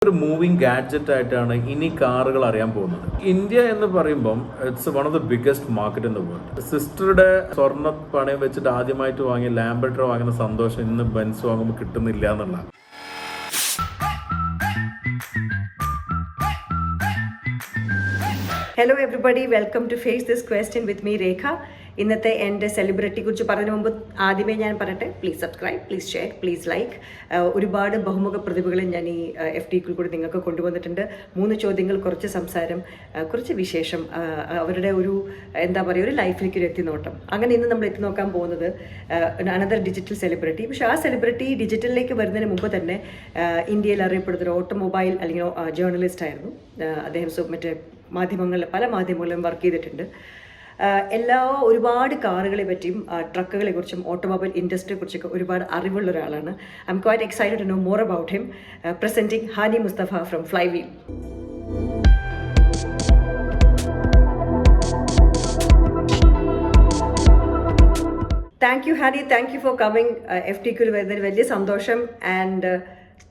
ഒരു moving gadget ആയിട്ടാണ് ഇനി കാറുകൾ അറിയാൻ പോകുന്നത്. ഇന്ത്യ എന്ന് പറയുമ്പം it's one of the biggest market in the world. സിസ്റ്ററുടെ സ്വർണ്ണ പണയം വെച്ചിട്ട് ആദ്യമായിട്ട് വാങ്ങിയ ലാംബർട്ടോ വാങ്ങുന്ന സന്തോഷം ഇന്ന് ബെൻസ് വാങ്ങുമ്പോൾ കിട്ടുന്നില്ല എന്നുള്ള. Hello everybody, welcome to Face This Question with me, Rekha. ഇന്നത്തെ എൻ്റെ സെലിബ്രിറ്റി കുറിച്ച് പറഞ്ഞതിന് മുമ്പ് ആദ്യമേ ഞാൻ പറയട്ടെ, please subscribe, please share, please like. ഒരുപാട് ബഹുമുഖ പ്രതിഭകളെ ഞാൻ ഈ FTQ കൂടി നിങ്ങൾക്ക് കൊണ്ടുവന്നിട്ടുണ്ട്. 3 ചോദ്യങ്ങൾ, കുറച്ച് സംസാരം, കുറച്ച് വിശേഷം, അവരുടെ ഒരു എന്താ പറയുക, ഒരു ലൈഫിലേക്ക് ഒരു എത്തിനോട്ടം. അങ്ങനെ ഇന്ന് നമ്മൾ എത്തി നോക്കാൻ പോകുന്നത് അനദർ ഡിജിറ്റൽ സെലിബ്രിറ്റി. പക്ഷേ ആ സെലിബ്രിറ്റി ഡിജിറ്റലിലേക്ക് വരുന്നതിന് മുമ്പ് തന്നെ ഇന്ത്യയിൽ അറിയപ്പെടുന്ന ഒരു ഓട്ടോമൊബൈൽ അല്ലെങ്കിൽ ജേർണലിസ്റ്റ് ആയിരുന്നു അദ്ദേഹം. മറ്റേ പല മാധ്യമങ്ങളിലും വർക്ക് ചെയ്തിട്ടുണ്ട്. ഒരുപാട് കാറുകളെ പറ്റിയും ട്രക്കുകളെ കുറിച്ചും ഓട്ടോമൊബൈൽ ഇൻഡസ്ട്രിയെ കുറിച്ചൊക്കെ ഒരുപാട് അറിവുള്ള ഒരാളാണ്. I am quite excited to know more about him. Presenting Hani Mustafa from Flywheel. Thank you Hani, thank you for coming. FTQയിൽ വരുന്നതിന് വലിയ സന്തോഷം. ആൻഡ്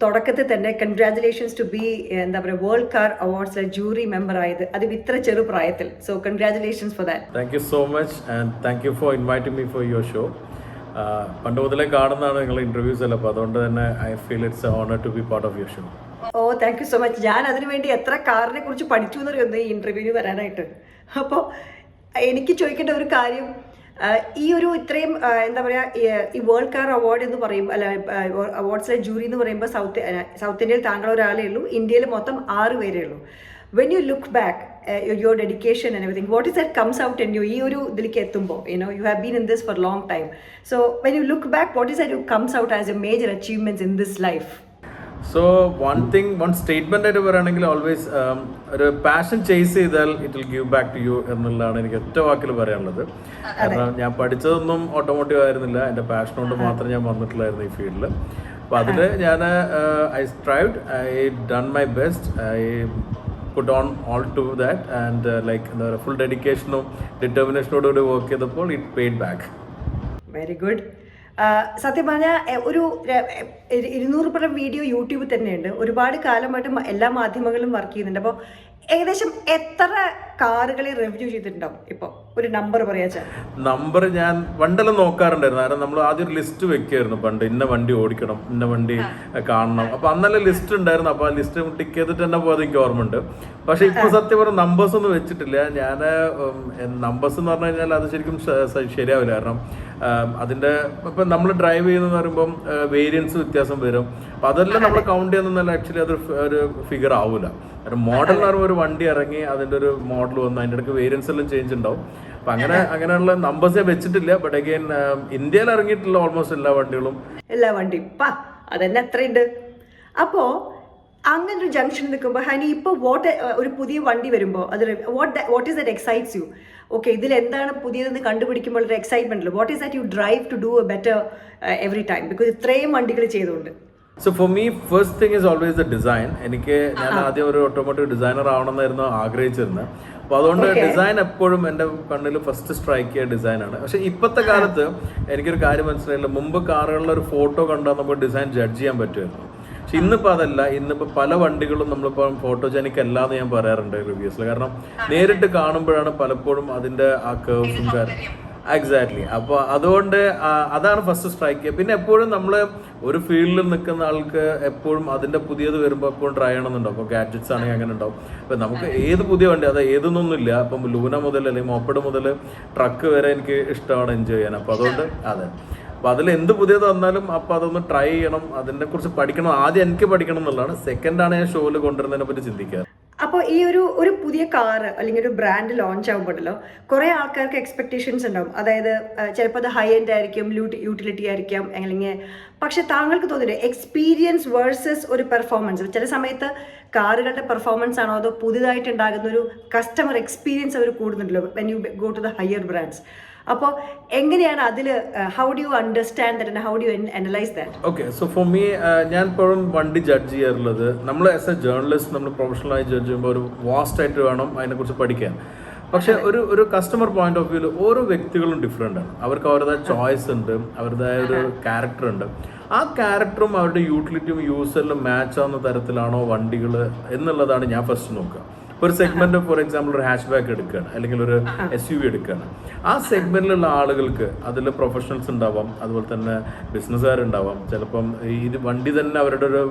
തുടക്കത്തിൽ തന്നെ കൺഗ്രാറ്റുലേഷൻസ് ടു ബി എന്താ പറയുക വേൾഡ് കാർ അവാർഡ്സിലെ ജൂറി മെമ്പർ ആയത്, അത് ഇത്ര ചെറു പ്രായത്തിൽ. So congratulations for that. Thank you so much and thank you for inviting me for your show. പണ്ട് മുതലേ കാണുന്നതാണ് നിങ്ങളുടെ ഇൻ്റർവ്യൂസ് എല്ലാം, അപ്പോൾ അതുകൊണ്ട് തന്നെ I feel it's a honour to be part of your show. Oh thank you so much. ഞാൻ അതിനുവേണ്ടി എത്ര കാറിനെ കുറിച്ച് പഠിച്ചു എന്നറിയുന്നു ഈ ഇൻ്റർവ്യൂവിന് വരാനായിട്ട്. അപ്പോൾ എനിക്ക് ചോദിക്കേണ്ട ഒരു കാര്യം, ഈ ഒരു ഇത്രയും എന്താ പറയുക, ഈ വേൾഡ് കാർ അവാർഡ് എന്ന് പറയുമ്പോൾ, അല്ല അവാർഡ്സിലെ ജൂറി എന്ന് പറയുമ്പോൾ സൗത്ത് ഇന്ത്യയിൽ താങ്കൾ ഒരാളേ ഉള്ളൂ, ഇന്ത്യയിൽ മൊത്തം 6 പേരേ ഉള്ളൂ. When you look back your dedication and everything, what is that comes out in you? ഈ ഒരു ഇതിലേക്ക് എത്തുമ്പോൾ you have been in this for long time. So when you look back, what is that you comes out as a major achievements in this life? So one statement ആയിട്ട് പറയുകയാണെങ്കിൽ, always ഒരു passion chase ചെയ്താൽ it will give back to you എന്നുള്ളതാണ് എനിക്ക് ഒറ്റ വാക്കിൽ പറയാനുള്ളത്. കാരണം ഞാൻ പഠിച്ചതൊന്നും ഓട്ടോമോട്ടീവ് ആയിരുന്നില്ല, എൻ്റെ പാഷൻ കൊണ്ട് മാത്രം ഞാൻ വന്നിട്ടുള്ളായിരുന്നു ഈ ഫീൽഡിൽ. അപ്പോൾ അതിൽ ഞാൻ I strived, I done my best, I put on all to that and like എന്താ പറയുക, ഫുൾ ഡെഡിക്കേഷനും ഡിറ്റർമിനേഷനോടുകൂടി വർക്ക് ചെയ്തപ്പോൾ it paid back. Very good. സത്യം പറഞ്ഞാൽ ഒരു 200 വീഡിയോ യൂട്യൂബിൽ തന്നെയുണ്ട്. ഒരുപാട് കാലമായിട്ട് എല്ലാ മാധ്യമങ്ങളിലും വർക്ക് ചെയ്യുന്നുണ്ട്. അപ്പോൾ ഏകദേശം എത്ര കാറുകളെ റിവ്യൂ ചെയ്തിട്ടുണ്ടാവും? ഇപ്പോൾ ഒരു നമ്പർ പറയാച്ചാൽ? നമ്പർ ഞാൻ പണ്ടെല്ലാം നോക്കാറുണ്ടായിരുന്നു. കാരണം നമ്മൾ ആദ്യം ഒരു ലിസ്റ്റ് വെക്കായിരുന്നു പണ്ട്, ഇന്ന വണ്ടി ഓടിക്കണം, ഇന്ന വണ്ടി കാണണം. അപ്പൊ അന്നെല്ലാം ലിസ്റ്റ് ഉണ്ടായിരുന്നു. അപ്പൊ ആ ലിസ്റ്റ് ടിക്ക് ചെയ്തിട്ട് തന്നെ പോയത് എനിക്ക് ഓർമ്മയുണ്ട്. പക്ഷെ ഇപ്പൊ സത്യം പറഞ്ഞ നമ്പേഴ്സ് ഒന്നും വെച്ചിട്ടില്ല ഞാൻ. നമ്പേഴ്സ് എന്ന് പറഞ്ഞു കഴിഞ്ഞാൽ അത് ശരിക്കും ശരിയാവില്ല. കാരണം അതിന്റെ ഇപ്പൊ നമ്മൾ ഡ്രൈവ് ചെയ്യുന്നതെന്ന് പറയുമ്പോൾ വേരിയൻസ് വ്യത്യാസം വരും. അപ്പൊ അതെല്ലാം നമ്മൾ കൗണ്ട് ചെയ്യുന്നതല്ല, ആക്ച്വലി അതൊരു ഫിഗർ ആവൂല. കാരണം മോഡൽ എന്ന് പറയുമ്പോൾ ഒരു വണ്ടി ഇറങ്ങി അതിന്റെ ഒരു മോഡൽ വന്നു, അതിൻ്റെ ഇടയ്ക്ക് വേരിയൻസ് എല്ലാം ചേഞ്ച് ഉണ്ടാവും. അപ്പൊ അങ്ങനെയുള്ള നമ്പേഴ്സ് ഞാൻ വെച്ചിട്ടില്ല. ബട്ട് അഗൈൻ ഇന്ത്യയിൽ ഇറങ്ങിയിട്ടുള്ള ഓൾമോസ്റ്റ് എല്ലാ വണ്ടിയും അതന്നെ അത്രയുണ്ട്. അപ്പോ അങ്ങനെ ഒരു ജംഗ്ഷൻ നിൽക്കുമ്പോൾ ഹനി, ഇപ്പോൾ ഒരു പുതിയ വണ്ടി വരുമ്പോൾ അത് what is that excites you? Okay, ഇതിൽ എന്താണ് പുതിയതെന്ന് കണ്ടുപിടിക്കുമ്പോൾ ഒരു excitement. What is that you drive to do a better every time? Because ഇത്രയും വണ്ടികൾ ചെയ്തുകൊണ്ട്. So for me first thing is always the design. ഞാൻ ആദ്യം ഒരു ഓട്ടോമോട്ടീവ് ഡിസൈനർ ആവണമെന്നായിരുന്നു ആഗ്രഹിച്ചിരുന്നത്. അപ്പോൾ അതുകൊണ്ട് ഡിസൈൻ എപ്പോഴും എൻ്റെ കണ്ണിൽ ഫസ്റ്റ് സ്ട്രൈക്ക് ചെയ്യുക ഡിസൈനാണ്. പക്ഷേ ഇപ്പോഴത്തെ കാലത്ത് എനിക്കൊരു കാര്യം മനസ്സിലായില്ല, മുമ്പ് കാറുകളിലെ ഒരു ഫോട്ടോ കണ്ടാൽ നമുക്ക് ഡിസൈൻ ജഡ്ജ് ചെയ്യാൻ പറ്റുമായിരുന്നു. പക്ഷെ ഇന്നിപ്പോൾ അതല്ല. ഇന്നിപ്പോൾ പല വണ്ടികളും നമ്മളിപ്പോൾ ഫോട്ടോജനിക് അല്ല എന്ന് ഞാൻ പറയാറുണ്ട് റിവ്യൂസിൽ. കാരണം നേരിട്ട് കാണുമ്പോഴാണ് പലപ്പോഴും അതിൻ്റെ ആ കേർവ്സും എക്സാക്ട്ലി. അപ്പോൾ അതുകൊണ്ട് അതാണ് ഫസ്റ്റ് സ്ട്രൈക്ക് ചെയ്യുക. പിന്നെ എപ്പോഴും നമ്മൾ ഒരു ഫീൽഡിൽ നിൽക്കുന്ന ആൾക്ക് എപ്പോഴും അതിൻ്റെ പുതിയത് വരുമ്പോൾ എപ്പോഴും ട്രൈ ചെയ്യണമെന്നുണ്ടാവും. അപ്പോൾ ഗാഡ്ജറ്റ്സ് ആണെങ്കിൽ അങ്ങനെ ഉണ്ടാവും. അപ്പം നമുക്ക് ഏത് പുതിയ വണ്ടി, അത് ഏതൊന്നൊന്നുമില്ല. അപ്പം ലൂന മുതൽ അല്ലെങ്കിൽ മോപ്പഡ് മുതൽ ട്രക്ക് വരെ എനിക്ക് ഇഷ്ടമാണ് എൻജോയ് ചെയ്യാൻ. അപ്പോൾ അതുകൊണ്ട് അതെ, അപ്പോൾ അതിൽ എന്ത് പുതിയത് വന്നാലും അപ്പോൾ അതൊന്ന് ട്രൈ ചെയ്യണം, അതിനെക്കുറിച്ച് പഠിക്കണം. ആദ്യം എനിക്ക് പഠിക്കണം എന്നുള്ളതാണ്. സെക്കൻഡാണ് ഞാൻ ഷോയിൽ കൊണ്ടുവരുന്നതിനെ പറ്റി ചിന്തിക്കുക. അപ്പോൾ ഈ ഒരു പുതിയ കാറ് അല്ലെങ്കിൽ ഒരു ബ്രാൻഡ് ലോഞ്ച് ആകുമ്പോഴല്ലോ കുറേ ആൾക്കാർക്ക് എക്സ്പെക്ടേഷൻസ് ഉണ്ടാവും. അതായത് ചിലപ്പോൾ അത് ഹൈ എൻഡ് ആയിരിക്കും, യൂട്ടിലിറ്റി ആയിരിക്കാം, അല്ലെങ്കിൽ പക്ഷെ താങ്കൾക്ക് തോന്നില്ലേ എക്സ്പീരിയൻസ് വേഴ്സസ് ഒരു പെർഫോമൻസ്? ചില സമയത്ത് കാറുകളുടെ പെർഫോമൻസ് ആണോ അതോ പുതിയതായിട്ട് ഉണ്ടാകുന്ന ഒരു കസ്റ്റമർ എക്സ്പീരിയൻസ് അവർ കൂടുന്നുണ്ടല്ലോ when you go to the higher brands? അപ്പോൾ എങ്ങനെയാണ് അതിൽ, how do you understand that and how do you analyse that? Okay, so for me ഞാൻ ഇപ്പോഴും വണ്ടി ജഡ്ജ് ചെയ്യാറുള്ളത്, നമ്മൾ ആസ് എ ജേർണലിസ്റ്റ് നമ്മൾ പ്രൊഫഷണലായി ജഡ്ജ് ചെയ്യുമ്പോൾ ഒരു വാസ്റ്റ് ആയിട്ട് വേണം അതിനെക്കുറിച്ച് പഠിക്കാൻ. പക്ഷെ ഒരു കസ്റ്റമർ പോയിന്റ് ഓഫ് വ്യൂവിൽ ഓരോ വ്യക്തികളും ഡിഫറെൻ്റ് ആണ്. അവർക്ക് അവരുടേതായ ചോയ്സ് ഉണ്ട്, അവരുടേതായ ഒരു ക്യാരക്ടർ ഉണ്ട്. ആ ക്യാരക്ടറും അവരുടെ യൂട്ടിലിറ്റിയും യൂസറിലും മാച്ച് ആവുന്ന തരത്തിലാണോ വണ്ടികൾ എന്നുള്ളതാണ് ഞാൻ ഫസ്റ്റ് നോക്കുക. ഒരു സെഗ്മെന്റ് ഫോർ എക്സാമ്പിൾ ഒരു ഹാഷ് ബാക്ക് എടുക്കുകയാണ് അല്ലെങ്കിൽ ഒരു SUV എടുക്കുകയാണ്. ആ സെഗ്മെന്റിലുള്ള ആളുകൾക്ക് അതിൽ പ്രൊഫഷണൽസ് ഉണ്ടാവാം, അതുപോലെ തന്നെ ബിസിനസ്സുകാരുണ്ടാവാം, ചിലപ്പം ഇത് വണ്ടി തന്നെ അവരുടെ ഒരു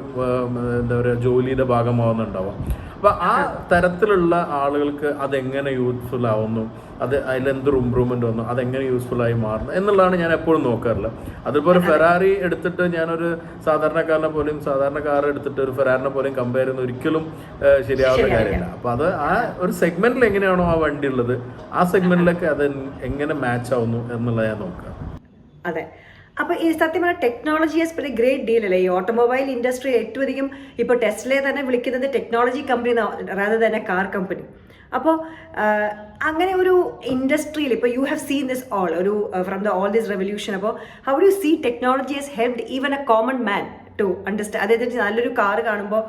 എന്താ പറയുക ജോലിയുടെ ഭാഗമാവുന്നുണ്ടാവാം. അപ്പോൾ ആ തരത്തിലുള്ള ആളുകൾക്ക് അതെങ്ങനെ യൂസ്ഫുൾ ആവുന്നു, അത് അതിലെന്ത് ഇമ്പ്രൂവ്മെന്റ് വന്നു, അതെങ്ങനെ യൂസ്ഫുൾ ആയി മാറുന്നു എന്നുള്ളതാണ് ഞാൻ എപ്പോഴും നോക്കാറില്ല. അതുപോലെ ഫെറാറി എടുത്തിട്ട് ഞാനൊരു സാധാരണക്കാരനെ പോലെയും സാധാരണ കാർ എടുത്തിട്ട് ഒരു ഫെറാറിനെ പോലെയും കമ്പയർ ചെയ്യുന്ന ഒരിക്കലും ശരിയാവുന്ന കാര്യമില്ല. അപ്പോൾ അത് ആ ഒരു സെഗ്മെന്റിൽ എങ്ങനെയാണോ ആ വണ്ടി ഉള്ളത് ആ സെഗ്മെന്റിലൊക്കെ അത് എങ്ങനെ മാച്ച് ആവുന്നു എന്നുള്ളത് ഞാൻ നോക്കുക. അതെ. അപ്പോൾ ഈ സത്യം പറഞ്ഞാൽ technology has been A great deal അല്ലേ? ഈ ഓട്ടോമൊബൈൽ ഇൻഡസ്ട്രി ഏറ്റവും അധികം ഇപ്പോൾ ടെസ്ലയെ തന്നെ വിളിക്കുന്നത് technology company rather than a car company. അപ്പോൾ അങ്ങനെ ഒരു ഇൻഡസ്ട്രിയിൽ ഇപ്പോൾ you have seen this all ഒരു from the all this revolution. അപ്പോൾ how do you see technology has helped even a common man to understand? അതായത് നല്ലൊരു കാർ കാണുമ്പോൾ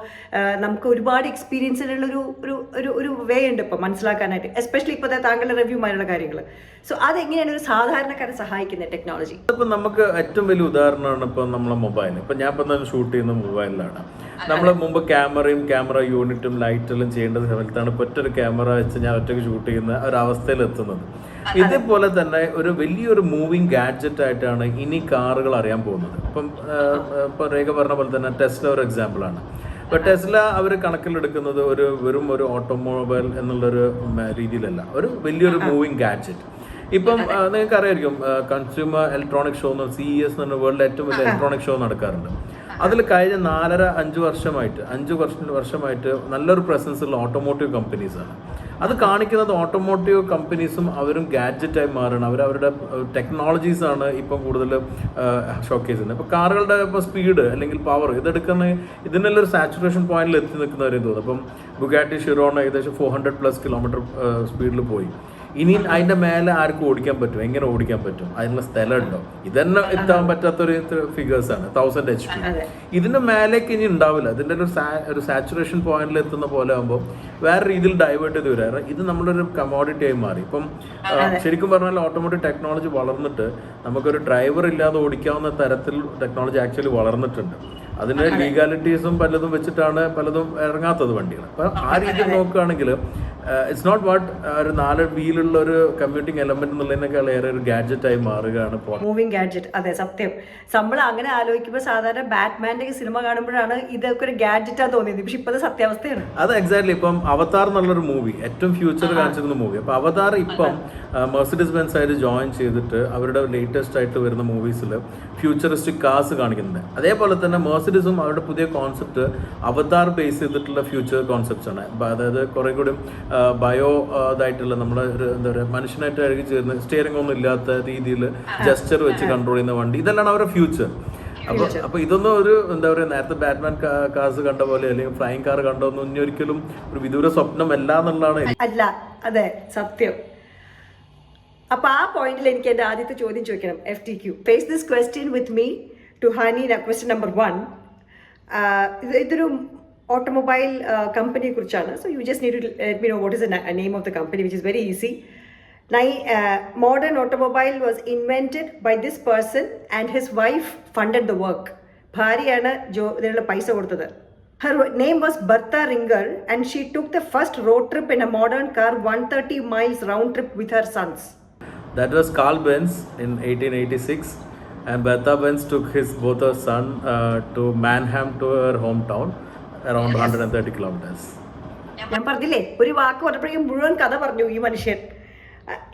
നമുക്ക് ഒരുപാട് എക്സ്പീരിയൻസിലുള്ളൊരു ഒരു ഒരു ഒരു വേ ഉണ്ട് ഇപ്പോൾ മനസ്സിലാക്കാനായിട്ട്, എസ്പെഷ്യലി ഇപ്പോഴത്തെ താങ്കളുടെ റിവ്യൂമായുള്ള കാര്യങ്ങൾ. സോ അതെങ്ങനെയാണ് ഒരു സാധാരണക്കാരെ സഹായിക്കുന്നത് ടെക്നോളജി? ഇപ്പം നമുക്ക് ഏറ്റവും വലിയ ഉദാഹരണമാണ് ഇപ്പോൾ നമ്മളെ മൊബൈൽ. ഇപ്പം ഞാൻ ഇപ്പം തന്നെ ഷൂട്ട് ചെയ്യുന്ന മൊബൈലിലാണ്. നമ്മൾ മുമ്പ് ക്യാമറ യൂണിറ്റും ലൈറ്റെല്ലാം ചെയ്യേണ്ട സമയത്താണ് ഇപ്പോൾ ഒറ്റൊരു ക്യാമറ വെച്ച് ഞാൻ ഒറ്റയ്ക്ക് ഷൂട്ട് ചെയ്യുന്ന ഒരവസ്ഥയിൽ എത്തുന്നത്. ഇതേപോലെ തന്നെ ഒരു വലിയൊരു മൂവിങ് ഗാഡ്ജറ്റ് ആയിട്ടാണ് ഇനി കാറുകൾ അറിയാൻ പോകുന്നത്. ഇപ്പം രേഖ പറഞ്ഞ പോലെ തന്നെ ടെസ്ല ഒരു എക്സാമ്പിളാണ്. ഇപ്പോൾ ടെസ്ല അവർ കണക്കിലെടുക്കുന്നത് വെറും ഒരു ഓട്ടോമൊബൈൽ എന്നുള്ളൊരു രീതിയിലല്ല, ഒരു വലിയൊരു മൂവിങ് ഗാഡ്ജറ്റ്. ഇപ്പം നിങ്ങൾക്ക് അറിയായിരിക്കും കൺസ്യൂമർ ഇലക്ട്രോണിക് ഷോ എന്ന് CES എന്ന് പറഞ്ഞ വേൾഡിലെ ഏറ്റവും വലിയ ഇലക്ട്രോണിക് ഷോ നടക്കാറുണ്ട്. അതിൽ കഴിഞ്ഞ 4.5 വർഷമായിട്ട് നല്ലൊരു പ്രസൻസ് ഉള്ള ഓട്ടോമോട്ടീവ് കമ്പനീസാണ്. അത് കാണിക്കുന്നത് ഓട്ടോമോട്ടീവ് കമ്പനീസും അവരും ഗാഡ്ജറ്റായി മാറണം, അവരുടെ ടെക്നോളജീസാണ് ഇപ്പം കൂടുതൽ ഷോക്കേസ് ചെയ്യുന്നത്. ഇപ്പോൾ കാറുകളുടെ ഇപ്പോൾ സ്പീഡ് അല്ലെങ്കിൽ പവർ ഇതെടുക്കുന്ന ഇതിനെല്ലാം ഒരു സാച്ചുറേഷൻ പോയിന്റിൽ എത്തി നിൽക്കുന്നവരെയും തോന്നുന്നു. അപ്പം ബുഗാട്ടി ഷിറോൺ ഏകദേശം 400+ കിലോമീറ്റർ സ്പീഡിൽ പോയി. ഇനി അതിൻ്റെ മേലെ ആർക്കും ഓടിക്കാൻ പറ്റും? എങ്ങനെ ഓടിക്കാൻ പറ്റും? അതിനുള്ള സ്ഥലമുണ്ടോ? ഇതന്നെ എത്താൻ പറ്റാത്തൊരു ഫിഗേഴ്സാണ് 1000 HP. ഇതിൻ്റെ മേലേക്ക് ഇനി ഉണ്ടാവില്ല. ഇതിൻ്റെ ഒരു സാച്ചുറേഷൻ പോയിന്റിൽ എത്തുന്ന പോലെ ആകുമ്പോൾ വേറെ രീതിയിൽ ഡൈവേർട്ട് ചെയ്ത് വരാറ്. ഇത് നമ്മളൊരു കമോഡിറ്റി ആയി മാറി. ഇപ്പം ശരിക്കും പറഞ്ഞാൽ ഓട്ടോമോട്ടീവ് ടെക്നോളജി വളർന്നിട്ട് നമുക്കൊരു ഡ്രൈവർ ഇല്ലാതെ ഓടിക്കാവുന്ന തരത്തിൽ ടെക്നോളജി ആക്ച്വലി വളർന്നിട്ടുണ്ട്. അതിന് ലീഗാലിറ്റീസും പലതും വെച്ചിട്ടാണ് പലതും ഇറങ്ങാത്തത് വണ്ടികൾ. അപ്പം ആ രീതിയിൽ നോക്കുകയാണെങ്കിൽ ഇറ്റ്സ് നോട്ട് വാട്ട് ഒരു 4 വീലുള്ള ഒരു കമ്പ്യൂട്ടിംഗ് എലമെന്റ് എന്നുള്ളതിനേക്കാൾ ഏറെ ഒരു ഗാഡ്ജറ്റായി മാറുകയാണ് മൂവിങ് ഗാഡ്ജറ്റ്. അതെ, സത്യം. നമ്മൾ അങ്ങനെ ആലോചിക്കുമ്പോൾ സാധാരണ ബാറ്റ്മാൻ്റെ സിനിമ കാണുമ്പോഴാണ് ഇതൊക്കെ ഒരു ഗാഡ്ജറ്റാ തോന്നിയത്. പക്ഷെ ഇപ്പോഴത്തെ സത്യാവസ്ഥയാണ് അത്. എക്സാക്ട്ലി. ഇപ്പം അവതാർ എന്നുള്ളൊരു മൂവി ഏറ്റവും ഫ്യൂച്ചർ കാണിച്ചിരുന്ന മൂവി. അപ്പം അവതാർ ഇപ്പം മെർസിഡീസ് ബെൻസ് ആയിട്ട് ജോയിൻ ചെയ്തിട്ട് അവരുടെ ലേറ്റസ്റ്റ് ആയിട്ട് വരുന്ന മൂവീസിൽ ഫ്യൂച്ചറിസ്റ്റിക് കാർസ് കാണിക്കുന്നുണ്ട്. അതേപോലെ തന്നെ മെർസിഡീസും അവരുടെ പുതിയ കോൺസെപ്റ്റ് അവതാർ ബേസ് ചെയ്തിട്ടുള്ള ഫ്യൂച്ചർ കോൺസെപ്റ്റ്സ് ആണ്. അതായത് കുറെ കൂടി ബയോ ഇതായിട്ടുള്ള നമ്മുടെ ഒരു എന്താ പറയുക മനുഷ്യനായിട്ട് അഴുകി ചേർന്ന് സ്റ്റിയറിംഗ് ഒന്നും ഇല്ലാത്ത രീതിയിൽ ജസ്റ്റർ വെച്ച് കൺട്രോൾ ചെയ്യുന്ന വണ്ടി, ഇതെല്ലാം അവരുടെ ഫ്യൂച്ചർ. അപ്പൊ ഇതൊന്നും ഒരു എന്താ പറയുക നേരത്തെ ബാറ്റ്മാൻ കാർസ് കണ്ട പോലെ അല്ലെങ്കിൽ ഫ്ലൈയിങ് കാർ കണ്ടോന്നും ഇനി ഒരിക്കലും ഒരു വിദൂര സ്വപ്നമല്ല എന്നുള്ളതാണ്. അല്ല, അതെ, സത്യം. അപ്പൊ ആ പോയിന്റിൽ എനിക്ക് എന്റെ ആദ്യത്തെ ചോദ്യം ചോദിക്കണം. FTQ face this question with me to Honey. Question number 1. ഇതൊരു ഓട്ടോമൊബൈൽ കമ്പനിയെ കുറിച്ചാണ്. So you just need to let me know what is the name of the company, which is very easy. Modern automobile was invented by this person and his wife funded the work. ഭാര്യയാണ് ഇതിനുള്ള പൈസ കൊടുത്തത്. Her name was Bertha Ringer and she took the first road trip in a modern car 130 miles round trip with her sons. That was Carl Benz in 1886 and Bertha Benz took both her son to Mannheim to her hometown around 130 kilometers. ഞാൻ പറഞ്ഞില്ലേ, ഒരു വാക്ക് പറഞ്ഞപ്പോഴേക്കും മുഴുവൻ കഥ പറഞ്ഞു ഈ മനുഷ്യൻ.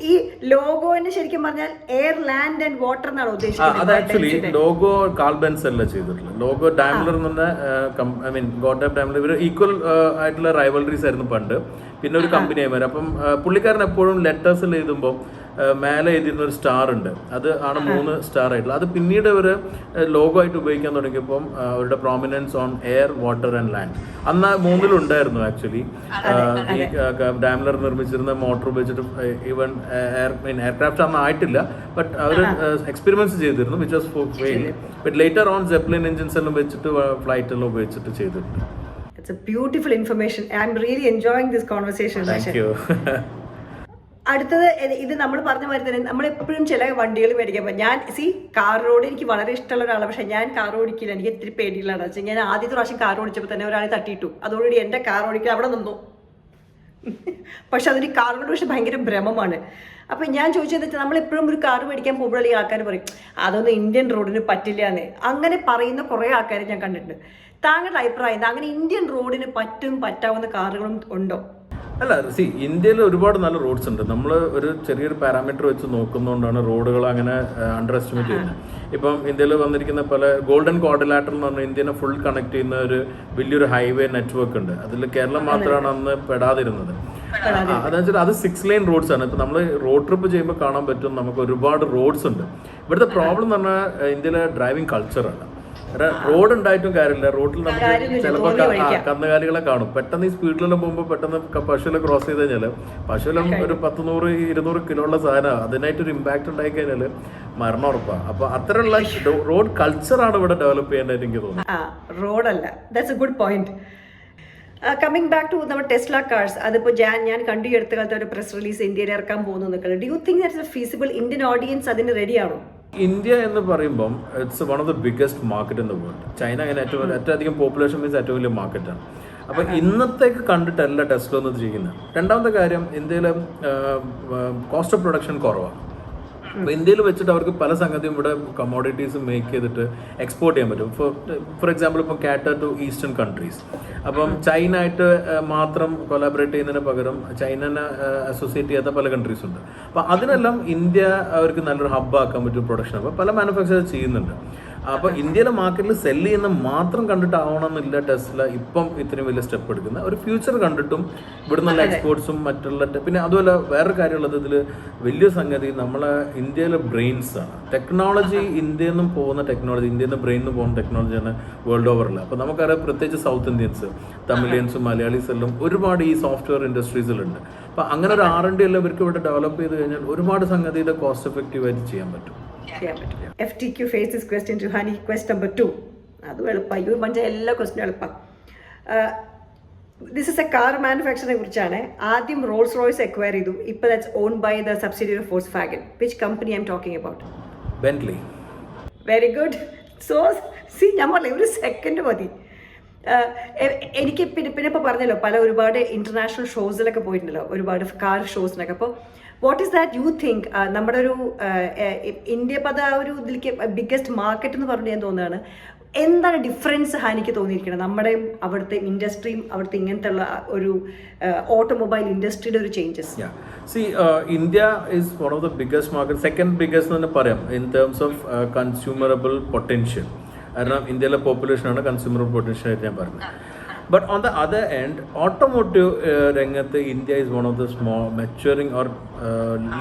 ഈ ലോഗോനെ ശരിക്കും പറഞ്ഞാൽ എയർ ലാൻഡ് ആൻഡ് വാട്ടർ എന്നാണ് ഉദ്ദേശിക്കുന്നത്. അത് ആക്ച്വലി ലോഗോ കാൾ ബെൻസ് അല്ല ചെയ്തിട്ടുള്ളത്. ലോഗോ ഡാംലർ എന്ന് ഐ മീൻ ഗോഡ്ഡാപ്പ് ഡാംലർ ഇവർ ഈക്വൽ ആയിട്ടുള്ള റൈവലറീസ് ആയിരുന്നു പണ്ട്. പിന്നെ ഒരു കമ്പനിയായി മാറി. അപ്പം പുള്ളിക്കാരൻ എപ്പോഴും ലെറ്റേഴ്സിൽ എഴുതുമ്പോൾ മേലെ എഴുതിയിരുന്ന ഒരു സ്റ്റാർ ഉണ്ട്, അത് ആണ് 3 സ്റ്റാർ ആയിട്ടുള്ളത്. അത് പിന്നീട് അവർ ലോഗോ ആയിട്ട് ഉപയോഗിക്കാൻ തുടങ്ങിയപ്പം അവരുടെ prominence on air water and land അന്ന് 3 ആക്ച്വലി. ഈ ഡാംലർ നിർമ്മിച്ചിരുന്ന മോട്ടോർ ഉപയോഗിച്ചിട്ട് ഈവൻ എയർക്രാഫ്റ്റ് അന്ന് ആയിട്ടില്ല, ബട്ട് അവർ എക്സ്പെരിമെന്റ്സ് ചെയ്തിരുന്നു which was for fail. But later on Zeppelin engines എല്ലാം വെച്ചിട്ട് ഫ്ലൈറ്റ് എല്ലാം ഉപയോഗിച്ചിട്ട് ചെയ്തിട്ടുണ്ട്. It's a beautiful information. I'm really enjoying this conversation. Thank you. അടുത്തത് ഇത് നമ്മൾ പറഞ്ഞ മാതിരി തന്നെ നമ്മളെപ്പോഴും ചില വണ്ടികൾ മേടിക്കാൻ ഞാൻ കാർ റോഡ് എനിക്ക് വളരെ ഇഷ്ടമുള്ള ഒരാളാണ്. പക്ഷേ ഞാൻ കാർ ഓടിക്കില്ല, എനിക്ക് ഇത്തിരി പേടിയുള്ളതാണ്. വെച്ചാൽ ഞാൻ ആദ്യത്തെ പ്രാവശ്യം കാർ ഓടിച്ചപ്പോൾ തന്നെ ഒരാളെ തട്ടിയിട്ടു. അതോടുകൂടി എൻ്റെ കാർ ഓടിക്കൽ അവിടെ നിന്നു. പക്ഷെ അതൊരു കാറിനോട് പക്ഷെ ഭയങ്കര ഭ്രമമാണ്. അപ്പം ഞാൻ ചോദിച്ചതെന്ന് വെച്ചാൽ നമ്മളെപ്പോഴും ഒരു കാർ മേടിക്കാൻ പോകുമ്പോഴേ ആൾക്കാർ പറയും അതൊന്നും ഇന്ത്യൻ റോഡിന് പറ്റില്ല എന്ന്. അങ്ങനെ പറയുന്ന കുറേ ആൾക്കാരെ ഞാൻ കണ്ടിട്ടുണ്ട്. താങ്കളുടെ അഭിപ്രായം എന്താ? അങ്ങനെ ഇന്ത്യൻ റോഡിന് പറ്റാവുന്ന കാറുകളും ഉണ്ടോ? അല്ല, ഇന്ത്യയിൽ ഒരുപാട് നല്ല റോഡ്സ് ഉണ്ട്. നമ്മൾ ഒരു ചെറിയൊരു പാരാമീറ്റർ വെച്ച് നോക്കുന്നതുകൊണ്ടാണ് റോഡുകൾ അങ്ങനെ അണ്ടർ എസ്റ്റിമേറ്റ് ചെയ്യുന്നത്. ഇപ്പം ഇന്ത്യയിൽ വന്നിരിക്കുന്ന പല ഗോൾഡൻ ക്വാഡ്രിലാറ്ററൽ എന്ന് പറഞ്ഞാൽ ഇന്ത്യനെ ഫുൾ കണക്ട് ചെയ്യുന്ന ഒരു വലിയൊരു ഹൈവേ നെറ്റ്വർക്ക് ഉണ്ട്. അതിൽ കേരളം മാത്രമാണ് അന്ന് പെടാതിരുന്നത്. അതെന്ന് വെച്ചാൽ അത് 6 ലൈൻ റോഡ്സ് ആണ്. ഇപ്പം നമ്മൾ റോഡ് ട്രിപ്പ് ചെയ്യുമ്പോൾ കാണാൻ പറ്റും നമുക്ക് ഒരുപാട് റോഡ്സ് ഉണ്ട്. ഇവിടുത്തെ പ്രോബ്ലം എന്ന് പറഞ്ഞാൽ ഇന്ത്യയിലെ ഡ്രൈവിംഗ് കൾച്ചറാണ്. റോഡ് ഉണ്ടായിട്ടും കാര്യമില്ല. റോഡിൽ നമുക്ക് ചിലപ്പോൾ കന്നുകാലികളെ കാണും. പെട്ടെന്ന് ഈ സ്പീഡിലെല്ലാം പോകുമ്പോൾ പെട്ടെന്ന് പശുവിനെ ക്രോസ് ചെയ്ത് കഴിഞ്ഞാൽ പശുവിലും ഒരു 100-200 കിലോ ഉള്ള സാധനം അതിനായിട്ടൊരു ഇമ്പാക്ട് ഉണ്ടായി കഴിഞ്ഞാൽ മരണം ഉറപ്പാണ്. അപ്പൊ അത്തരമുള്ള റോഡ് കൾച്ചറാണ് ഇവിടെ ഡെവലപ്പ് ചെയ്യേണ്ടത് എനിക്ക് തോന്നുന്നു. റോഡല്ല. That's a good point. Coming back to നമ്മുടെ ടെസ്ല കാർസ്, അതിപ്പോൾ ഞാൻ കണ്ടു എടുത്ത കാലത്ത് ഒരു പ്രസ് റിലീസ് ഇന്ത്യയിൽ ഇറക്കാൻ പോകുന്നു എന്നൊക്കെ. Do you think that's A feasible? Indian audience അതിന് റെഡിയാണോ? ഇന്ത്യ എന്ന് പറയുമ്പം it's one of the biggest market in the world. China അങ്ങനെ ഏറ്റവും അധികം പോപ്പുലേഷൻ മീൻസ് ഏറ്റവും വലിയ മാർക്കറ്റാണ്. അപ്പോൾ ഇന്നത്തേക്ക് കണ്ടിട്ടല്ല ടെസ്ല എന്ന് ചെയ്യുന്നത്. രണ്ടാമത്തെ കാര്യം, ഇന്ത്യയിലെ കോസ്റ്റ് ഓഫ് പ്രൊഡക്ഷൻ കുറവാണ്. അപ്പോൾ ഇന്ത്യയിൽ വെച്ചിട്ട് അവർക്ക് പല സംഗതിയും ഇവിടെ കമ്മോഡിറ്റീസ് മേക്ക് ചെയ്തിട്ട് എക്സ്പോർട്ട് ചെയ്യാൻ പറ്റും. ഫോർ എക്സാമ്പിൾ ഇപ്പം കാറ്റർ ടു ഈസ്റ്റേൺ കൺട്രീസ്. അപ്പം ചൈന ആയിട്ട് മാത്രം കൊലാബറേറ്റ് ചെയ്യുന്നതിന് പകരം ചൈനനെ അസോസിയേറ്റ് ചെയ്യാത്ത പല കൺട്രീസ് ഉണ്ട്. അപ്പോൾ അതിനെല്ലാം ഇന്ത്യ അവർക്ക് നല്ലൊരു ഹബ്ബാക്കാൻ പറ്റും പ്രൊഡക്ഷൻ. അപ്പോൾ പല മാനുഫാക്ചറേഴ്സ് ചെയ്യുന്നുണ്ട്. അപ്പോൾ ഇന്ത്യയിലെ മാർക്കറ്റിൽ സെല്ല് ചെയ്യുന്ന മാത്രം കണ്ടിട്ടാവണമെന്നില്ല ടെസ്ല ഇപ്പം ഇത്രയും വലിയ സ്റ്റെപ്പ് എടുക്കുന്നത്. ഒരു ഫ്യൂച്ചർ കണ്ടിട്ടും ഇവിടുന്നുള്ള എക്സ്പോർട്സും മറ്റുള്ള പിന്നെ അതുപോലെ വേറൊരു കാര്യമുള്ളത് ഇതിൽ വലിയ സംഗതി നമ്മളെ ഇന്ത്യയിലെ ബ്രെയിൻസ് ആണ്. ടെക്നോളജി ഇന്ത്യയിൽ നിന്നും പോകുന്ന ടെക്നോളജി, ഇന്ത്യയിൽ നിന്ന് ബ്രെയിനിൽ നിന്ന് പോകുന്ന ടെക്നോളജിയാണ് വേൾഡ് ഓവറിൽ. അപ്പോൾ നമുക്കറിയാം പ്രത്യേകിച്ച് സൗത്ത് ഇന്ത്യൻസ്, തമിഴിയൻസും മലയാളീസ് എല്ലാം ഒരുപാട് ഈ സോഫ്റ്റ്വെയർ ഇൻഡസ്ട്രീസിലുണ്ട്. അപ്പോൾ അങ്ങനെ ഒരു R&D എല്ലാം ഇവർക്ക് ഇവിടെ ഡെവലപ്പ് ചെയ്ത് കഴിഞ്ഞാൽ ഒരുപാട് സംഗതിയുടെ കോസ്റ്റ് എഫക്റ്റീവായിട്ട് ചെയ്യാൻ പറ്റും. FTQ face this question to Hani. Question number 2. അത് എളുപ്പമാണ്. ഇത് പഞ്ച എല്ലാ ക്വസ്റ്റിനും എളുപ്പമാണ്. ദിസ് ഇസ് എ കാർ മാനുഫാക്ചറിനെ കുറിച്ചാണ്. ആദ്യം റോൾസ് റോയ്സ് എക്വയർ ചെയ്തു. ഇപ്പോൾ that's owned by the subsidiary of Volkswagen. Which company I'm talking about? Bentley. Very good. So ഞാൻ പറഞ്ഞില്ലേ, ഒരു സെക്കൻഡ് മതി. എനിക്ക് പിന്നെ ഇപ്പോൾ പറഞ്ഞല്ലോ ഒരുപാട് ഇന്റർനാഷണൽ ഷോസിലൊക്കെ പോയിട്ടുണ്ടല്ലോ, ഒരുപാട് കാർ ഷോസിനൊക്കെ. അപ്പോൾ what is that you think? നമ്മുടെ ഒരു ഇന്ത്യ പത ഒരു ഇതിലേക്ക് ബിഗ്ഗസ്റ്റ് മാർക്കറ്റ് എന്ന് പറഞ്ഞു ഞാൻ തോന്നുകയാണ്. എന്താണ് ഡിഫറൻസ് ഹാനിക്ക് തോന്നിയിരിക്കുന്നത് നമ്മുടെ അവിടുത്തെ ഇൻഡസ്ട്രിയും അവിടുത്തെ ഇങ്ങനത്തെ ഉള്ള ഒരു ഓട്ടോമൊബൈൽ ഇൻഡസ്ട്രിയുടെ ഒരു changes? India is one of the biggest market, second biggest എന്ന് പറയാം in terms of consumerable potential. കാരണം ഇന്ത്യയിലെ പോപ്പുലേഷനാണ് കൺസ്യൂമറബിൾ പൊട്ടൻഷ്യൽ ആയിട്ട് ഞാൻ പറഞ്ഞത്. But on the other end automotive രംഗത്ത് India is one of the maturing or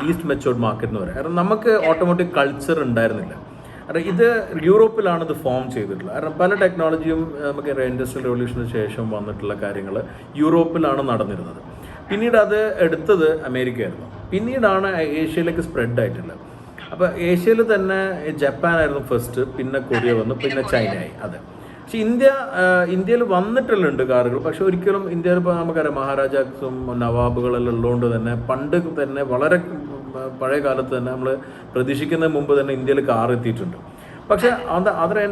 least matured market എന്ന് പറയാം. കാരണം നമുക്ക് ഓട്ടോമോട്ടീവ് കൾച്ചർ ഉണ്ടായിരുന്നില്ല. കാരണം ഇത് യൂറോപ്പിലാണ് ഇത് ഫോം ചെയ്തിട്ടുള്ളത്. കാരണം പല ടെക്നോളജിയും നമുക്ക് ഇൻഡസ്ട്രിയൽ റെവല്യൂഷന് ശേഷം വന്നിട്ടുള്ള കാര്യങ്ങൾ യൂറോപ്പിലാണ് നടന്നിരുന്നത്. പിന്നീട് അത് എടുത്തത് അമേരിക്കയായിരുന്നു. പിന്നീടാണ് ഏഷ്യയിലേക്ക് സ്പ്രെഡ് ആയിട്ടുള്ളത്. അപ്പോൾ ഏഷ്യയിൽ തന്നെ ജപ്പാനായിരുന്നു ഫസ്റ്റ്, പിന്നെ കൊറിയ വന്നു, പിന്നെ ചൈനയായി. അതെ. പക്ഷെ ഇന്ത്യയിൽ വന്നിട്ടുള്ളുണ്ട് കാറുകൾ. പക്ഷെ ഒരിക്കലും ഇന്ത്യയിൽ ഇപ്പോൾ നമുക്കറിയാം മഹാരാജാസും നവാബുകളെല്ലാം ഉള്ളതുകൊണ്ട് തന്നെ പണ്ട് തന്നെ വളരെ പഴയ കാലത്ത് തന്നെ നമ്മൾ പ്രതീക്ഷിക്കുന്നതിന് മുമ്പ് തന്നെ ഇന്ത്യയിൽ കാർ എത്തിയിട്ടുണ്ട്. പക്ഷെ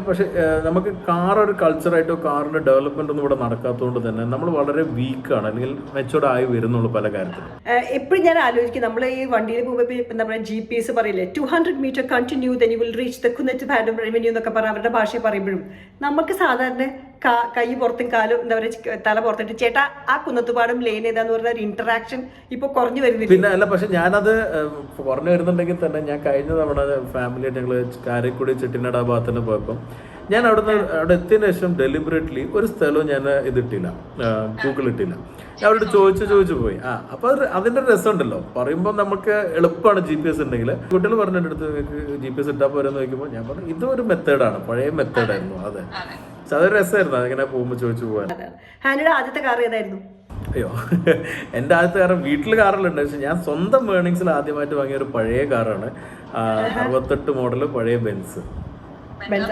പക്ഷെ നമുക്ക് കാർ ഒരു കൾച്ചറായിട്ടോ കാറിൻ്റെ ഡെവലപ്മെന്റ് ഒന്നും ഇവിടെ നടക്കാത്തതുകൊണ്ട് തന്നെ നമ്മൾ വളരെ വീക്കാണ്, അല്ലെങ്കിൽ മെച്ചോർഡ് ആയി വരുന്നുള്ളൂ പല കാര്യത്തിലും. എപ്പോഴും ഞാൻ ആലോചിക്കും, നമ്മൾ ഈ വണ്ടിയിൽ പോകുമ്പോൾ നമ്മുടെ GPS പറയില്ലേ 200 metre continue then you will reach the കുന്നറ്റ് പാഡം റെവന്യൂ എന്നൊക്കെ പറഞ്ഞ അവരുടെ ഭാഷയെ പറയുമ്പോഴും നമുക്ക് സാധാരണ കൈ പുറത്തും കാലും എന്താ പറയുക തല പുറത്തിട്ട് ചേട്ടാ ആ കുന്നത്തുപാടും ലെയിൻ ഏതാന്ന് പറഞ്ഞ ഒരു ഇന്ററാക്ഷൻ ഇപ്പൊ കുറഞ്ഞു വരുന്നില്ല. പിന്നെ അല്ല, പക്ഷെ ഞാനത് കുറഞ്ഞു വരുന്നുണ്ടെങ്കിൽ തന്നെ ഞാൻ കഴിഞ്ഞ തവണ ഫാമിലിയായിട്ട് ഞങ്ങൾ കാരക്കുടി ചെട്ടിനാട് ആ ഭാഗത്ത് തന്നെ പോയപ്പോൾ ഞാൻ അവിടെ എത്തിയതിനു ശേഷം ഡെലിബറേറ്റ്ലി ഒരു സ്ഥലവും ഞാൻ ഇതിട്ടില്ല, ഗൂഗിൾ ഇട്ടില്ല. ഞാൻ അവരോട് ചോദിച്ചു പോയി. അപ്പൊ അതിന്റെ രസമുണ്ടല്ലോ, പറയുമ്പോൾ നമുക്ക് എളുപ്പമാണ് GPS ഉണ്ടെങ്കിൽ. കുട്ടികൾ പറഞ്ഞിട്ട് അടുത്ത് GPS ഇട്ടാൽ പോരെന്ന് ചോദിക്കുമ്പോൾ ഞാൻ പറഞ്ഞു ഇതൊരു മെത്തേഡാണ്, പഴയ മെത്തേഡായിരുന്നു. അതെ, അതൊരു രസമായിരുന്നു അതിങ്ങനെ പോകുമ്പോൾ ചോദിച്ചു പോകാൻ. ആദ്യത്തെ കാർ ഏതായിരുന്നു? അയ്യോ, എൻ്റെ ആദ്യത്തെ കാർ വീട്ടിൽ കാറിലുണ്ട്. പക്ഷെ ഞാൻ സ്വന്തം ഏർണിങ്സിൽ ആദ്യമായിട്ട് വാങ്ങിയ ഒരു പഴയ കാറാണ്, 68 മോഡൽ പഴയ ബെൻസ്.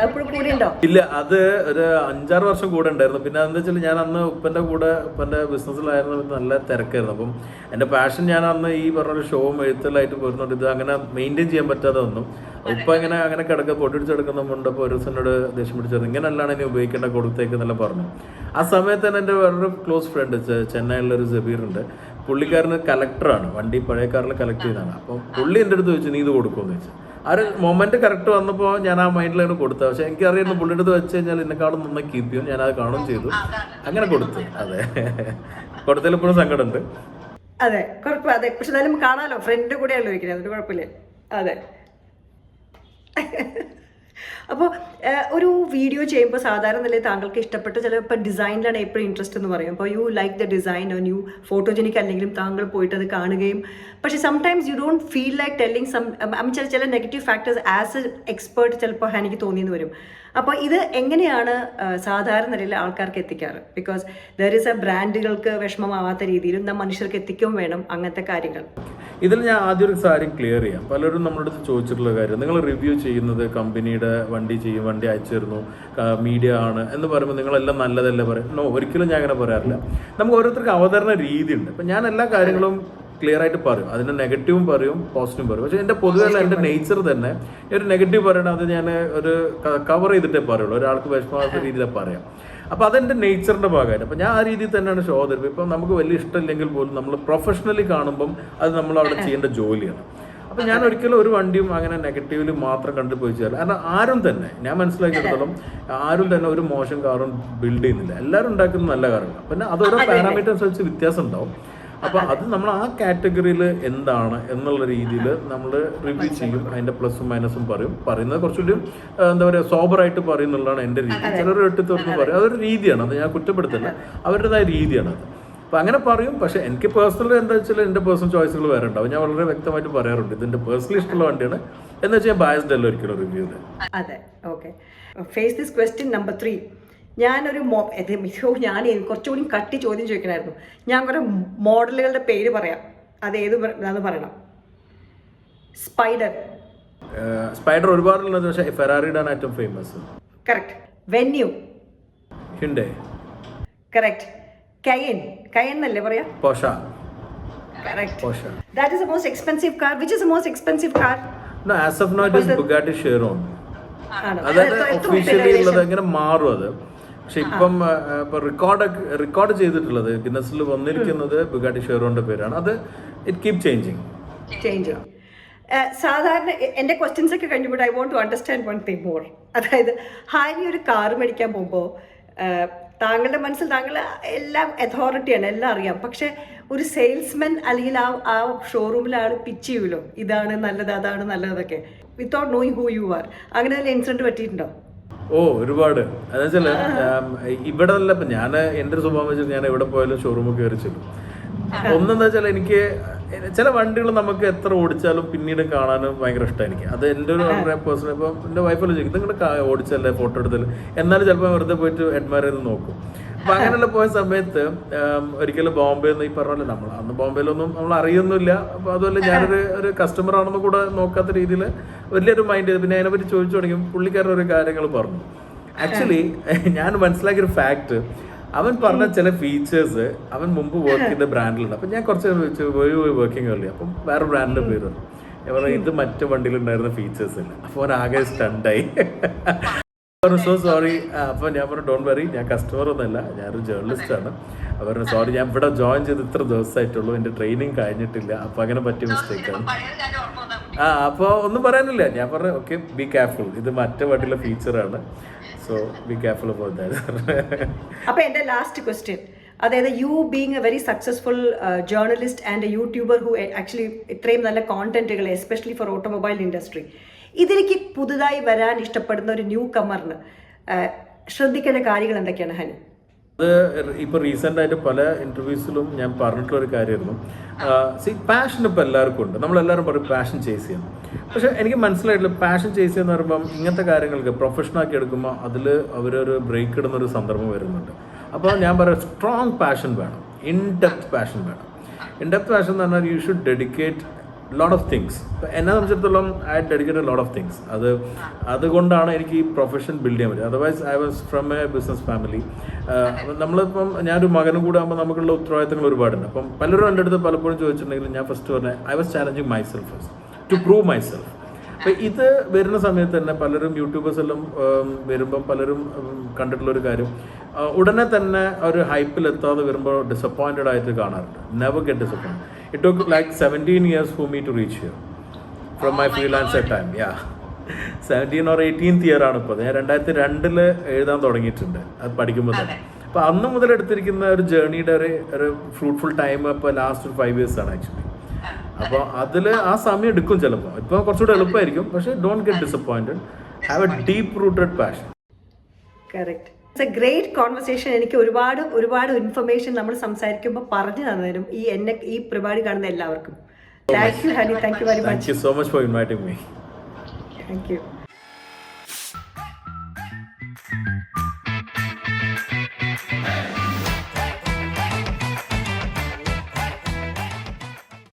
അപ്പോഴും കൂടെ ഉണ്ടോ? ഇല്ല, അത് ഒരു 5-6 വർഷം കൂടെ ഉണ്ടായിരുന്നു. പിന്നെ എന്താ വെച്ചാൽ ഞാൻ അന്ന് ഉപ്പൻ്റെ കൂടെ ഉപ്പൻ്റെ ബിസിനസ്സിലായിരുന്നു, നല്ല തിരക്കായിരുന്നു. അപ്പം എൻ്റെ പാഷൻ ഞാൻ അന്ന് ഈ പറഞ്ഞ ഷോവും എഴുത്തലായിട്ട് പോരുന്നുണ്ട്. ഇത് അങ്ങനെ മെയിൻറ്റെയിൻ ചെയ്യാൻ പറ്റാതെ വന്നു. ഉപ്പ അങ്ങനെ കിടക്കുക പൊട്ടിടിച്ചെടുക്കുന്നുണ്ട്. അപ്പോൾ ഒരു ദിവസം എന്നോട് ദേഷ്യം പിടിച്ചത് ഇങ്ങനെയല്ലാണ് ഇനി ഉപയോഗിക്കേണ്ട കൊടുത്തേക്ക് എന്നെല്ലാം പറഞ്ഞു. ആ സമയത്ത് തന്നെ എൻ്റെ വേറൊരു ക്ലോസ് ഫ്രണ്ട് ചെന്നൈയിലുള്ളൊരു ജബീറുണ്ട്. പുള്ളിക്കാരന് കലക്ടറാണ്, വണ്ടി പഴയ കാറിൽ കളക്ട് ചെയ്തതാണ്. അപ്പം പുള്ളി എൻ്റെ അടുത്ത് ചോദിച്ചു നീ ഇത് കൊടുക്കുമെന്ന് ചോദിച്ചു. ആ ഒരു മൊമെന്റ് കറക്റ്റ് വന്നപ്പോൾ ഞാൻ ആ മൈൻഡിലാണ് കൊടുത്തത്. പക്ഷെ എനിക്കറിയായിരുന്നു പുള്ളിയുടെ അടുത്ത് വെച്ച് കഴിഞ്ഞാൽ എന്നെക്കാളും നന്നായി കീപ്പ് ചെയ്യും. ഞാൻ അത് കാണുകയും ചെയ്തു, അങ്ങനെ കൊടുത്തു. അതെ, കൊടുത്തതിൽ ഇപ്പോഴും സങ്കടമുണ്ട്. അതെ, കുഴപ്പമില്ല. അതെ, പക്ഷെ എന്നാലും കാണാമല്ലോ, ഫ്രണ്ട് കൂടെയല്ലോ ഇരിക്കുന്നത്, അതിന് കുഴപ്പമില്ല. അതെ. അപ്പോൾ ഒരു വീഡിയോ ചെയ്യുമ്പോൾ സാധാരണ നിലയിൽ താങ്കൾക്ക് ഇഷ്ടപ്പെട്ട ചിലപ്പോൾ ഡിസൈനിലാണ് എപ്പോഴും ഇൻട്രസ്റ്റ് എന്ന് പറയും. അപ്പോൾ you like the design or you photogenic അല്ലെങ്കിലും താങ്കൾ പോയിട്ട് അത് കാണുകയും, പക്ഷേ sometimes you don't feel like telling ചില negative factors as a expert ചിലപ്പോൾ എനിക്ക് തോന്നിയെന്ന് വരും. അപ്പോൾ ഇത് എങ്ങനെയാണ് സാധാരണ നിലയിൽ ആൾക്കാർക്ക് എത്തിക്കാറ്? ബിക്കോസ് ദർ ഇസ് എ ബ്രാൻഡുകൾക്ക് വിഷമമാവാത്ത രീതിയിലും മനുഷ്യർക്ക് എത്തിക്കുകയും വേണം അങ്ങനത്തെ കാര്യങ്ങൾ. ഇതിൽ ഞാൻ ആദ്യം ഒരു കാര്യം ക്ലിയർ ചെയ്യാം. പലരും നമ്മുടെ അടുത്ത് ചോദിച്ചിട്ടുള്ള കാര്യം, നിങ്ങൾ റിവ്യൂ ചെയ്യുന്നത് കമ്പനിയുടെ വണ്ടി ചെയ്യും, വണ്ടി അയച്ചു തരുന്നു, മീഡിയ ആണ് എന്ന് പറയുമ്പോൾ നിങ്ങളെല്ലാം നല്ലതല്ലേ പറയും. നോ, ഒരിക്കലും ഞാൻ അങ്ങനെ പറയാറില്ല. നമുക്ക് ഓരോരുത്തർക്ക് അവതരണ രീതിയുണ്ട്. അപ്പം ഞാൻ എല്ലാ കാര്യങ്ങളും ക്ലിയർ ആയിട്ട് പറയും. അതിൻ്റെ നെഗറ്റീവും പറയും, പോസിറ്റീവും പറയും. പക്ഷേ എൻ്റെ പൊതുവെ എൻ്റെ നേച്ചർ തന്നെ ഒരു നെഗറ്റീവ് പറയണം, അത് ഞാൻ ഒരു കവർ ചെയ്തിട്ടേ പറയുള്ളൂ. ഒരാൾക്ക് വിഷമാകാത്ത രീതിയിലാണ് പറയാം. അപ്പോൾ അതെൻ്റെ നേച്ചറിൻ്റെ ഭാഗമായിട്ട്. അപ്പോൾ ഞാൻ ആ രീതിയിൽ തന്നെയാണ് ഷോ തരുന്നത്. ഇപ്പം നമുക്ക് വലിയ ഇഷ്ടമില്ലെങ്കിൽ പോലും നമ്മൾ പ്രൊഫഷണലി കാണുമ്പം അത് നമ്മൾ അവിടെ ചെയ്യേണ്ട ജോലിയാണ്. അപ്പോൾ ഞാൻ ഒരിക്കലും ഒരു വണ്ടിയും അങ്ങനെ നെഗറ്റീവിൽ മാത്രം കണ്ടുപോയി ചെയ്യാറ്. കാരണം ആരും തന്നെ, ഞാൻ മനസ്സിലാക്കിയെടുത്തോളം ആരും തന്നെ ഒരു മോശം കാറും ബിൽഡ് ചെയ്യുന്നില്ല. എല്ലാവരും ഉണ്ടാക്കുന്ന നല്ല കാറുകളാണ്. പിന്നെ അതോരോ പാരാമീറ്റേഴ്സ് വെച്ച് വ്യത്യാസം ഉണ്ടാവും. അപ്പോൾ അത് നമ്മൾ ആ കാറ്റഗറിയിൽ എന്താണ് എന്നുള്ള രീതിയിൽ നമ്മൾ റിവ്യൂ ചെയ്യും. അതിൻ്റെ പ്ലസും മൈനസും പറയും. പറയുന്നത് കുറച്ചുകൂടി എന്താ പറയുക, സോബറായിട്ട് പറയുന്നുള്ളതാണ് എൻ്റെ രീതി. ചിലർ വെട്ടിത്തുറന്ന് പറയും, അതൊരു രീതിയാണ്. അത് ഞാൻ കുറ്റപ്പെടുത്തില്ല, അവരുടേതായ രീതിയാണ് അത്. അപ്പോൾ അങ്ങനെ പറയും. പക്ഷേ എനിക്ക് പേഴ്സണലി എന്താ വെച്ചാൽ എൻ്റെ പേഴ്സണൽ ചോയ്സുകൾ വേറെ ഉണ്ടാവും. ഞാൻ വളരെ വ്യക്തമായിട്ട് പറയാറുണ്ട്, ഇതിൻ്റെ പേഴ്സണലി ഇഷ്ടമുള്ള വണ്ടിയാണ് എന്ന് വെച്ചാൽ ഞാൻ ബയസ്ഡ് അല്ല ഒരിക്കലും റിവ്യൂവിൽ. അതെ, okay. Face this question number 3. ഞാനൊരു ഞാൻ കുറച്ചുകൂടി കട്ടി ചോദ്യം ചോദിക്കണമായിരുന്നു. ഞാൻ കുറേ മോഡലുകളുടെ പേര് പറയാം, അത് ഏതാന്ന് പറയണം. സ്പൈഡർ ഒരുപാടുള്ളത്, പക്ഷേ ഫെറാറിയുടെ ആണ് ഏറ്റവും ഫേമസ്. കറക്റ്റ്. വെന്യൂ. ഹിൻഡേ. കറക്റ്റ്. കയൻ എന്നല്ലേ പറയാ? പോഷ. Correct. Porsche. That is the most expensive car. Which is the most expensive car? No, as of now it is Bugatti Chiron. അതായത് ഒഫീഷ്യലി ഉള്ളത് എങ്ങനെ മാറും അത്. പക്ഷെ ഇപ്പം റെക്കോർഡ് ചെയ്തിട്ടുള്ളത് ഗിന്നസിൽ വന്നിരിക്കുന്നത് ബുഗാട്ടി ഷിറോന്റെ പേരാണ്. അത് ഇറ്റ് കീപ് ചേഞ്ചിങ്. സാധാരണ എൻ്റെ ക്വസ്റ്റ്യൻസ് ഒക്കെ കഴിഞ്ഞപ്പോൾ I want to understand one thing more. അതായത് ഹാരി ഒരു കാർ മേടിക്കാൻ പോകുമ്പോൾ താങ്കളുടെ മനസ്സിൽ താങ്കൾ എല്ലാം അതോറിറ്റിയാണ്, എല്ലാം അറിയാം. പക്ഷെ ഒരു സെയിൽസ്മാൻ അല്ലെങ്കിൽ ആ ഷോറൂമിലെ ആൾ പിച്ച് ചെയ്യുമല്ലോ, ഇതാണ് നല്ലത്, അതാണ് നല്ലതൊക്കെ, without knowing who you are. അങ്ങനെ വല്ല ഇൻസിഡന്റ് പറ്റിയിട്ടുണ്ടോ? ഓ, ഒരുപാട്. എന്നുവെച്ചാൽ ഇവിടെ അല്ല, ഇപ്പം ഞാൻ എൻ്റെ ഒരു സ്വഭാവം വെച്ചാൽ ഞാൻ എവിടെ പോയാലും ഷോറൂമിൽ കയറി ചെല്ലും. ഒന്നെന്താ വെച്ചാൽ എനിക്ക് ചില വണ്ടികൾ നമുക്ക് എത്ര ഓടിച്ചാലും പിന്നീട് കാണാനും ഭയങ്കര ഇഷ്ടമാണ് എനിക്ക്. അത് എൻ്റെ ഒരു വളരെ പേഴ്സണൽ. ഇപ്പം എൻ്റെ വൈഫെല്ലാം ചോദിക്കും നിങ്ങളുടെ ഓടിച്ചല്ലേ, ഫോട്ടോ എടുത്തല്ലേ, എന്നാലും ചിലപ്പോൾ വെറുതെ പോയിട്ട് അഡ്മയർ ചെയ്ത് നോക്കും. അപ്പം അങ്ങനെയുള്ള പോയ സമയത്ത് ഒരിക്കലും ബോംബെ എന്ന് ഈ പറഞ്ഞല്ലോ, നമ്മൾ അന്ന് ബോംബെയിലൊന്നും നമ്മൾ അറിയൊന്നുമില്ല. അപ്പോൾ അതുപോലെ ഞാനൊരു കസ്റ്റമർ ആണെന്ന് കൂടെ നോക്കാത്ത രീതിയിൽ വലിയൊരു മൈൻഡ് ചെയ്ത് പിന്നെ അതിനെപ്പറ്റി ചോദിച്ചു തുടങ്ങി. പുള്ളിക്കാരൻ ഒരു കാര്യങ്ങൾ പറഞ്ഞു. ആക്ച്വലി ഞാൻ മനസ്സിലാക്കിയൊരു ഫാക്ട്, അവൻ പറഞ്ഞ ചില ഫീച്ചേഴ്സ് അവൻ മുമ്പ് വർക്ക് ചെയ്ത ബ്രാൻഡിലുണ്ട്. അപ്പം ഞാൻ കുറച്ച് വർക്കിംഗ് അല്ലേ, അപ്പം വേറെ ബ്രാൻഡിൻ്റെ പേര് പറഞ്ഞു. ഞാൻ പറഞ്ഞു ഇത് മറ്റു വണ്ടിയിലുണ്ടായിരുന്ന ഫീച്ചേഴ്സ് ഇല്ല. അപ്പോൾ അവനാകെ സ്റ്റണ്ടായി. So sorry. അപ്പോൾ ഞാൻ പറഞ്ഞു ഡോണ്ട് വറി, ഞാൻ കസ്റ്റമർ ഒന്നുമല്ല, ഞാനൊരു ജേർണലിസ്റ്റ് ആണ്. അവർ സോറി, ഞാൻ ഇവിടെ ജോയിൻ ചെയ്ത് ഇത്ര ദിവസമായിട്ടുള്ളൂ, എൻ്റെ ട്രെയിനിങ് കഴിഞ്ഞിട്ടില്ല, അപ്പോൾ അങ്ങനെ പറ്റിയ മിസ്റ്റേക്കാണ്. അപ്പോൾ ഒന്നും പറയാനില്ല. ഞാൻ പറഞ്ഞു ഓക്കെ, ബി കെയർഫുൾ, ഇത് മറ്റേ വണ്ടിയിലെ ഫീച്ചറാണ്, so be careful about that. അപ്പോൾ എൻ്റെ ലാസ്റ്റ് ക്വസ്റ്റ്യൻ, അതായത് you being a very successful journalist and a YouTuber who actually ഇത്രയും നല്ല കോണ്ടന്റുകൾ എസ്പെഷ്യലി ഫോർ ഓട്ടോമൊബൈൽ ഇൻഡസ്ട്രി, ഇതിലേക്ക് പുതുതായി വരാൻ ഇഷ്ടപ്പെടുന്ന ഒരു ന്യൂ കമ്മറിന് ശ്രദ്ധിക്കേണ്ട കാര്യങ്ങൾ എന്തൊക്കെയാണ് ഹനി? അത് ഇപ്പോൾ റീസെൻ്റ് ആയിട്ട് പല ഇൻ്റർവ്യൂസിലും ഞാൻ പറഞ്ഞിട്ടുള്ളൊരു കാര്യമായിരുന്നു. പാഷൻ ഇപ്പോൾ എല്ലാവർക്കും ഉണ്ട്. നമ്മളെല്ലാവരും പറയും പാഷൻ ചേസ് ചെയ്യാം. പക്ഷേ എനിക്ക് മനസ്സിലായിട്ടില്ല, പാഷൻ ചേസ് ചെയ്യുന്ന പറയുമ്പം ഇങ്ങനത്തെ കാര്യങ്ങൾക്ക് പ്രൊഫഷണാക്കി എടുക്കുമ്പോൾ അതിൽ അവരൊരു ബ്രേക്ക് ഇടുന്നൊരു സന്ദർഭം വരുന്നുണ്ട്. അപ്പോൾ ഞാൻ പറയാം, സ്ട്രോങ് പാഷൻ വേണം, ഇൻ ഡെപ്ത് പാഷൻ വേണം. ഇൻ ഡെപ്ത് പാഷൻ എന്ന് പറഞ്ഞാൽ you should dedicate lot of things. എന്നെ സംബന്ധിച്ചിടത്തോളം I dedicated lot of things. അതുകൊണ്ടാണ് എനിക്ക് ഈ പ്രൊഫഷൻ ബിൽഡ് ചെയ്യാൻ പറ്റും. Otherwise I was from A business family. നമ്മളിപ്പം ഞാനൊരു മകനും കൂടെ ആകുമ്പോൾ നമുക്കുള്ള ഉത്തരവാദിത്തങ്ങൾ ഒരുപാടുണ്ട്. അപ്പം പലരും എൻ്റെ അടുത്ത് പലപ്പോഴും ചോദിച്ചിട്ടുണ്ടെങ്കിൽ ഞാൻ ഫസ്റ്റ് പറഞ്ഞ I was challenging myself first to prove myself. അപ്പം ഇത് വരുന്ന സമയത്ത് തന്നെ പലരും യൂട്യൂബേഴ്സ് എല്ലാം വരുമ്പം പലരും കണ്ടിട്ടുള്ളൊരു കാര്യം, ഉടനെ തന്നെ ഒരു ഹൈപ്പിൽ എത്താതെ വരുമ്പോൾ ഡിസപ്പോയിൻറ്റഡ് ആയിട്ട് കാണാറുണ്ട്. Never get disappointed. It talk like 17 years for me to reach here from my freelancer time. 17 or 18th year ആണ് ഇപ്പോൾ. ഞാൻ 2002 എഴുതാൻ തുടങ്ങിയിട്ടുണ്ട് അത് പഠിക്കുമ്പോൾ തന്നെ. അപ്പോൾ അന്ന് മുതൽ എടുത്തിരിക്കുന്ന ഒരു ജേർണിയുടെ ഒരു ഫ്രൂട്ട്ഫുൾ ടൈം ഇപ്പോൾ ലാസ്റ്റ് 5 years ആണ് ആക്ച്വലി. അപ്പോൾ അതിൽ ആ സമയം എടുക്കും ചിലപ്പോൾ. ഇപ്പോൾ കുറച്ചുകൂടെ എളുപ്പമായിരിക്കും, പക്ഷേ don't get disappointed. Have A deep rooted passion. Correct. It's A great conversation. എനിക്ക് ഒരുപാട് ഇൻഫർമേഷൻ നമ്മൾ സംസാരിക്കുമ്പോൾ പറഞ്ഞു തന്നതിനും ഈ പരിപാടി കാണുന്ന എല്ലാവർക്കും thank you honey. Thank you very much. Thank you so much for inviting me. Thank you.